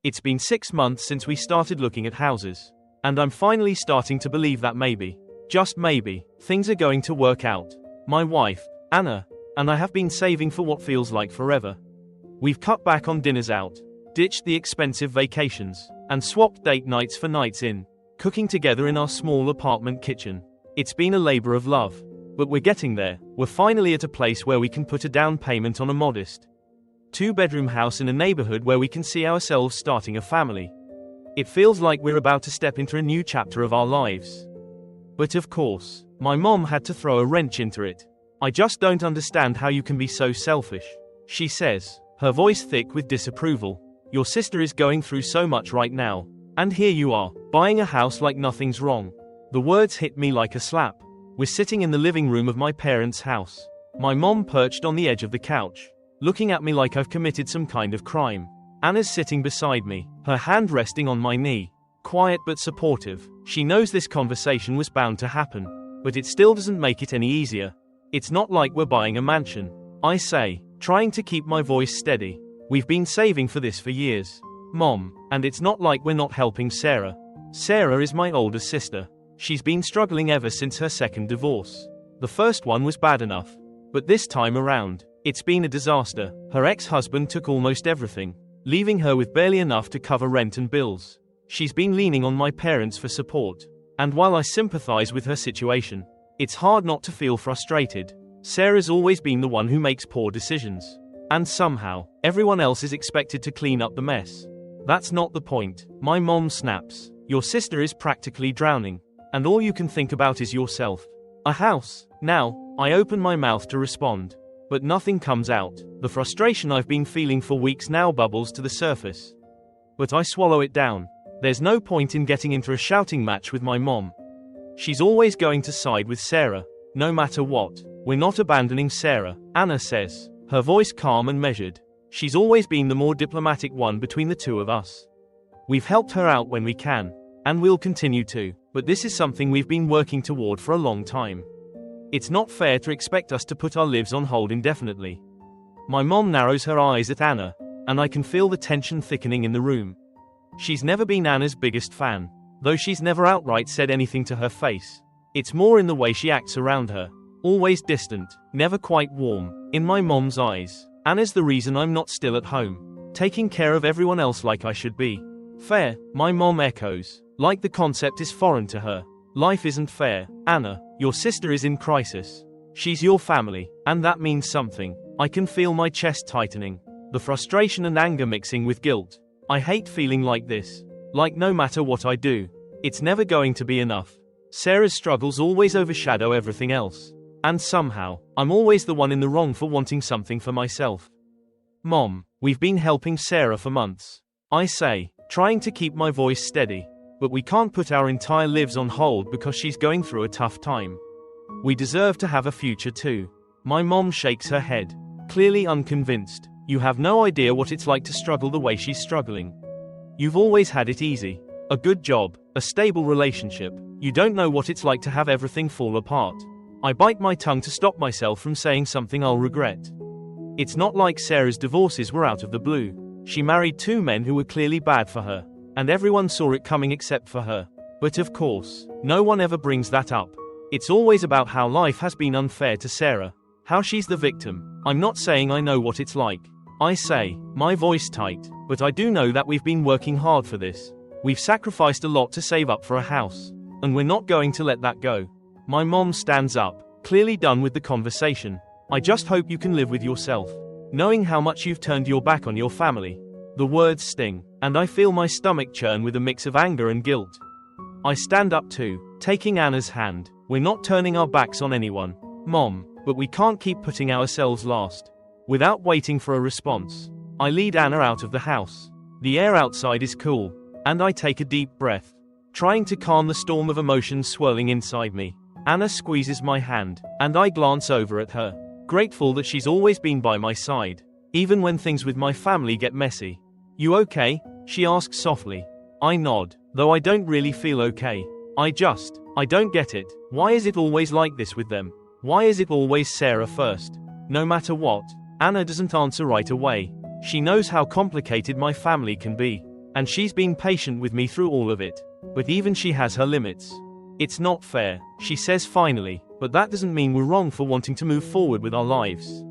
It's been 6 months since we started looking at houses. And I'm finally starting to believe that maybe, just maybe, things are going to work out. My wife, Anna, and I have been saving for what feels like forever. We've cut back on dinners out, ditched the expensive vacations, and swapped date nights for nights in, cooking together in our small apartment kitchen. It's been a labor of love. But we're getting there. We're finally at a place where we can put a down payment on a modest 2-bedroom house in a neighborhood where we can see ourselves starting a family. It feels like we're about to step into a new chapter of our lives. But of course, my mom had to throw a wrench into it. I just don't understand how you can be so selfish, she says, her voice thick with disapproval. Your sister is going through so much right now. And here you are, buying a house like nothing's wrong. The words hit me like a slap. We're sitting in the living room of my parents' house. My mom perched on the edge of the couch, looking at me like I've committed some kind of crime. Anna's sitting beside me, her hand resting on my knee. Quiet but supportive. She knows this conversation was bound to happen. But it still doesn't make it any easier. It's not like we're buying a mansion, I say, trying to keep my voice steady. We've been saving for this for years, Mom, and it's not like we're not helping Sarah. Sarah is my older sister. She's been struggling ever since her second divorce. The first one was bad enough. But this time around, it's been a disaster. Her ex-husband took almost everything, leaving her with barely enough to cover rent and bills. She's been leaning on my parents for support. And while I sympathize with her situation, it's hard not to feel frustrated. Sarah's always been the one who makes poor decisions. And somehow, everyone else is expected to clean up the mess. That's not the point. My mom snaps. Your sister is practically drowning. And all you can think about is yourself. A house. Now, I open my mouth to respond. But nothing comes out. The frustration I've been feeling for weeks now bubbles to the surface. But I swallow it down. There's no point in getting into a shouting match with my mom. She's always going to side with Sarah, no matter what. We're not abandoning Sarah, Anna says, her voice calm and measured. She's always been the more diplomatic one between the two of us. We've helped her out when we can, and we'll continue to, but this is something we've been working toward for a long time. It's not fair to expect us to put our lives on hold indefinitely. My mom narrows her eyes at Anna, and I can feel the tension thickening in the room. She's never been Anna's biggest fan, though she's never outright said anything to her face. It's more in the way she acts around her. Always distant, never quite warm. In my mom's eyes, Anna's the reason I'm not still at home, taking care of everyone else like I should be. Fair, my mom echoes, like the concept is foreign to her. Life isn't fair, Anna. Your sister is in crisis. She's your family, and that means something. I can feel my chest tightening, the frustration and anger mixing with guilt. I hate feeling like this. Like no matter what I do, it's never going to be enough. Sarah's struggles always overshadow everything else. And somehow, I'm always the one in the wrong for wanting something for myself. Mom, we've been helping Sarah for months, I say, trying to keep my voice steady. But we can't put our entire lives on hold because she's going through a tough time. We deserve to have a future too. My mom shakes her head, clearly unconvinced. You have no idea what it's like to struggle the way she's struggling. You've always had it easy. A good job, a stable relationship. You don't know what it's like to have everything fall apart. I bite my tongue to stop myself from saying something I'll regret. It's not like Sarah's divorces were out of the blue. She married 2 men who were clearly bad for her. And everyone saw it coming except for her. But of course, no one ever brings that up. It's always about how life has been unfair to Sarah, how she's the victim. I'm not saying I know what it's like. I say, my voice tight, but I do know that we've been working hard for this. We've sacrificed a lot to save up for a house, and we're not going to let that go. My mom stands up, clearly done with the conversation. I just hope you can live with yourself, knowing how much you've turned your back on your family. The words sting, and I feel my stomach churn with a mix of anger and guilt. I stand up too, taking Anna's hand. We're not turning our backs on anyone, Mom, but we can't keep putting ourselves last. Without waiting for a response, I lead Anna out of the house. The air outside is cool, and I take a deep breath, trying to calm the storm of emotions swirling inside me. Anna squeezes my hand, and I glance over at her, grateful that she's always been by my side, even when things with my family get messy. You okay? She asks softly. I nod, though I don't really feel okay. I don't get it. Why is it always like this with them? Why is it always Sarah first? No matter what. Anna doesn't answer right away. She knows how complicated my family can be. And she's been patient with me through all of it. But even she has her limits. It's not fair, she says finally, but that doesn't mean we're wrong for wanting to move forward with our lives.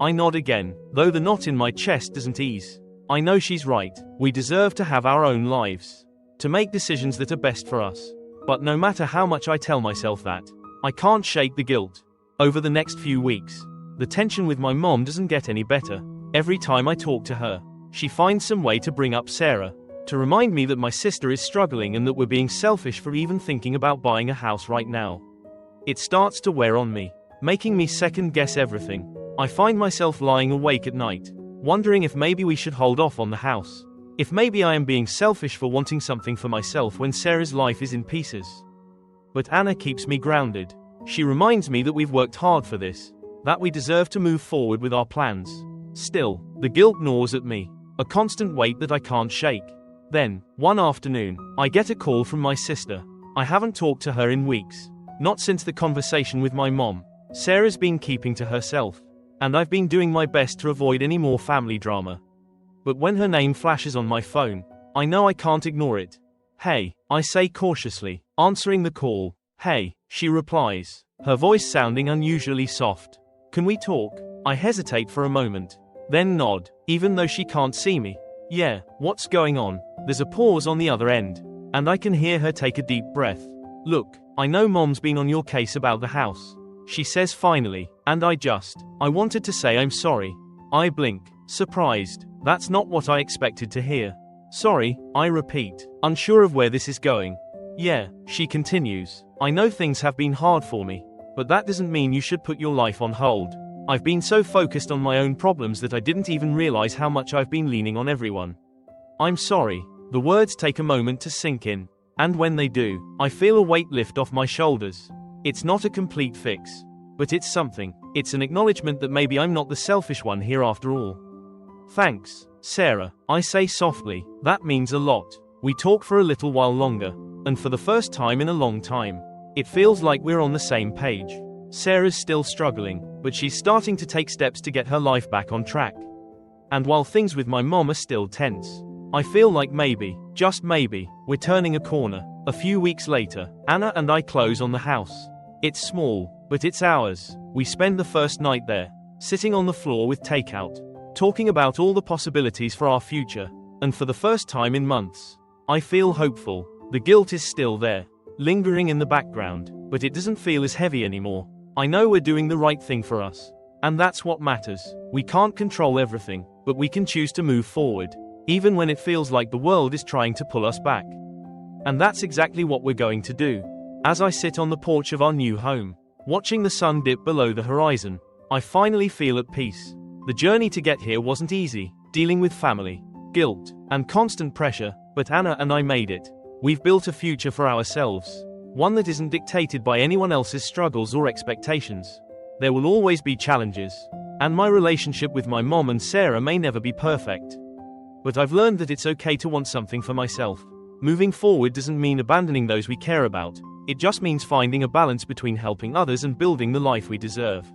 I nod again, though the knot in my chest doesn't ease. I know she's right, we deserve to have our own lives. To make decisions that are best for us. But no matter how much I tell myself that, I can't shake the guilt. Over the next few weeks, the tension with my mom doesn't get any better. Every time I talk to her, she finds some way to bring up Sarah, to remind me that my sister is struggling and that we're being selfish for even thinking about buying a house right now. It starts to wear on me, making me second guess everything. I find myself lying awake at night, wondering if maybe we should hold off on the house. If maybe I am being selfish for wanting something for myself when Sarah's life is in pieces. But Anna keeps me grounded. She reminds me that we've worked hard for this, that we deserve to move forward with our plans. Still, the guilt gnaws at me, a constant weight that I can't shake. Then, one afternoon, I get a call from my sister. I haven't talked to her in weeks. Not since the conversation with my mom. Sarah's been keeping to herself. And I've been doing my best to avoid any more family drama. But when her name flashes on my phone, I know I can't ignore it. "Hey," I say cautiously, answering the call. "Hey," she replies, her voice sounding unusually soft. "Can we talk?" I hesitate for a moment, then nod, even though she can't see me. "Yeah, what's going on?" There's a pause on the other end, and I can hear her take a deep breath. "Look, I know Mom's been on your case about the house," she says finally, and I wanted to say I'm sorry. I blink, surprised. That's not what I expected to hear. "Sorry," I repeat, unsure of where this is going. "Yeah," she continues, "I know things have been hard for me, but that doesn't mean you should put your life on hold. I've been so focused on my own problems that I didn't even realize how much I've been leaning on everyone. I'm sorry." The words take a moment to sink in, and when they do, I feel a weight lift off my shoulders. It's not a complete fix, but it's something. It's an acknowledgement that maybe I'm not the selfish one here after all. "Thanks, Sarah," I say softly. "That means a lot." We talk for a little while longer, and for the first time in a long time, it feels like we're on the same page. Sarah's still struggling, but she's starting to take steps to get her life back on track. And while things with my mom are still tense, I feel like maybe, just maybe, we're turning a corner. A few weeks later, Anna and I close on the house. It's small, but it's ours. We spend the first night there, sitting on the floor with takeout, talking about all the possibilities for our future, and for the first time in months, I feel hopeful. The guilt is still there, lingering in the background, but it doesn't feel as heavy anymore. I know we're doing the right thing for us, and that's what matters. We can't control everything, but we can choose to move forward, even when it feels like the world is trying to pull us back. And that's exactly what we're going to do. As I sit on the porch of our new home, watching the sun dip below the horizon, I finally feel at peace. The journey to get here wasn't easy, dealing with family, guilt, and constant pressure, but Anna and I made it. We've built a future for ourselves, one that isn't dictated by anyone else's struggles or expectations. There will always be challenges, and my relationship with my mom and Sarah may never be perfect. But I've learned that it's okay to want something for myself. Moving forward doesn't mean abandoning those we care about. It just means finding a balance between helping others and building the life we deserve.